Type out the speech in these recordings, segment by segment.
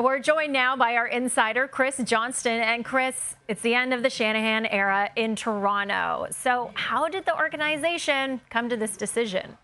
We're joined now by our insider, Chris Johnston. And Chris, it's the end of the Shanahan era in Toronto. So how did the organization come to this decision?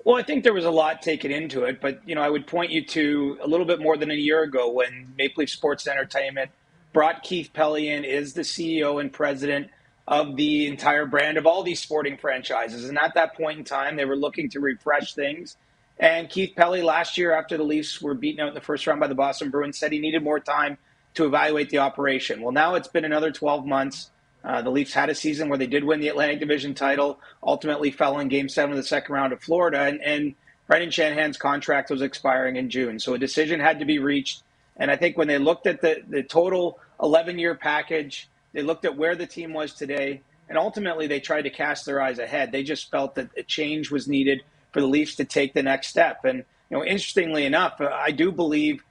Well, I think there was a lot taken into it, but I would point you to a little bit more than a year ago when Maple Leaf Sports Entertainment brought Keith Pelley in as the CEO and president of the entire brand of all these sporting franchises. And at that point in time, they were looking to refresh things. And Keith Pelley last year, after the Leafs were beaten out in the first round by the Boston Bruins, said he needed more time to evaluate the operation. Well, now it's been another 12 months. The Leafs had a season where they did win the Atlantic Division title, ultimately fell in Game 7 of the second round of Florida, and Brendan Shanahan's contract was expiring in June. So a decision had to be reached. And I think when they looked at the total 11-year package, they looked at where the team was today, and ultimately they tried to cast their eyes ahead. They just felt that a change was needed for the Leafs to take the next step. And interestingly enough, I do believe,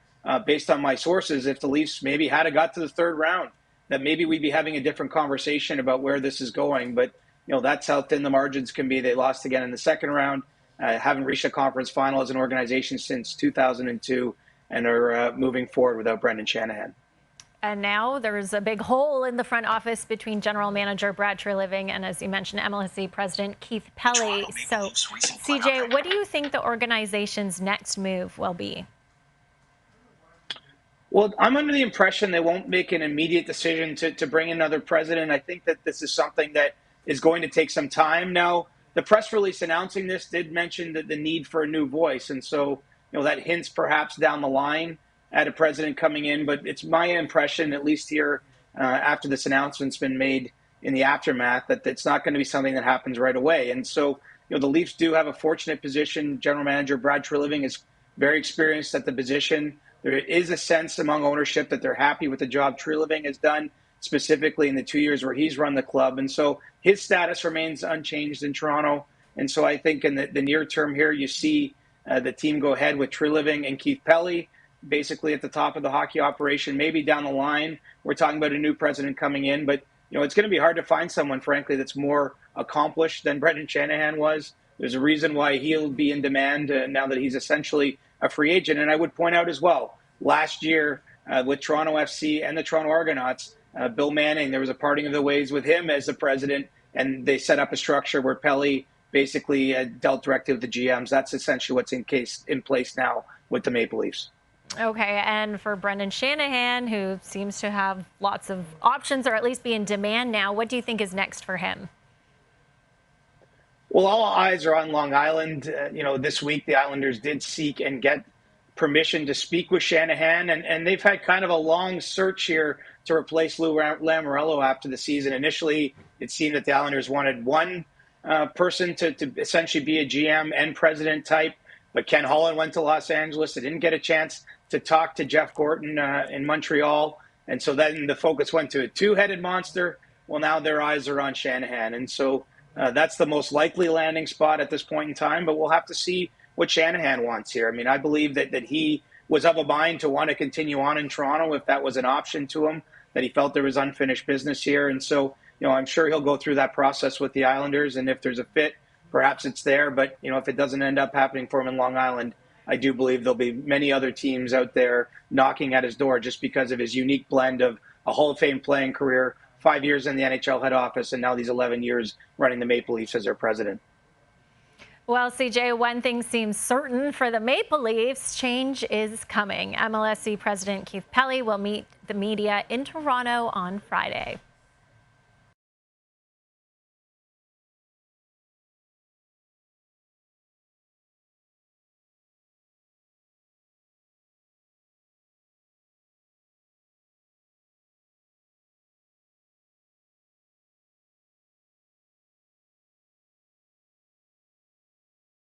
based on my sources, if the Leafs maybe had got to the third round, that maybe we'd be having a different conversation about where this is going. But, that's how thin the margins can be. They lost again in the second round, haven't reached a conference final as an organization since 2002, and are moving forward without Brendan Shanahan. And now there's a big hole in the front office between general manager Brad Treliving and, as you mentioned, MLSE president Keith Pelley. So, CJ, what do you think the organization's next move will be? Well, I'm under the impression they won't make an immediate decision to bring another president. I think that this is something that is going to take some time. Now, the press release announcing this did mention that the need for a new voice. And so, that hints perhaps down the line at a president coming in. But it's my impression, at least here after this announcement's been made in the aftermath, that it's not going to be something that happens right away. And so, the Leafs do have a fortunate position. General manager Brad Treliving is very experienced at the position. There is a sense among ownership that they're happy with the job Treliving has done, specifically in the 2 years where he's run the club. And so his status remains unchanged in Toronto. And so I think in the near term here, you see the team go ahead with Treliving and Keith Pelley, basically at the top of the hockey operation. Maybe down the line, we're talking about a new president coming in. But, it's going to be hard to find someone, frankly, that's more accomplished than Brendan Shanahan was. There's a reason why he'll be in demand now that he's essentially a free agent. And I would point out as well, last year with Toronto FC and the Toronto Argonauts, Bill Manning, there was a parting of the ways with him as the president, and they set up a structure where Pelley basically dealt directly with the GMs. That's essentially what's in place now with the Maple Leafs. Okay, and for Brendan Shanahan, who seems to have lots of options or at least be in demand now, what do you think is next for him? Well, all eyes are on Long Island. This week the Islanders did seek and get permission to speak with Shanahan, and they've had kind of a long search here to replace Lou Lamoriello after the season. Initially, it seemed that the Islanders wanted one person to essentially be a GM and president type, but Ken Holland went to Los Angeles. They didn't get a chance to talk to Jeff Gorton in Montreal, and so then the focus went to a two-headed monster. Well, now their eyes are on Shanahan, and so that's the most likely landing spot at this point in time, but we'll have to see what Shanahan wants here. I mean, I believe that he was of a mind to want to continue on in Toronto if that was an option to him, that he felt there was unfinished business here. And so, I'm sure he'll go through that process with the Islanders, and if there's a fit, perhaps it's there. But, if it doesn't end up happening for him in Long Island, I do believe there'll be many other teams out there knocking at his door just because of his unique blend of a Hall of Fame playing career, 5 years in the NHL head office, and now these 11 years running the Maple Leafs as their president. Well, CJ, one thing seems certain for the Maple Leafs, change is coming. MLSE president Keith Pelley will meet the media in Toronto on Friday.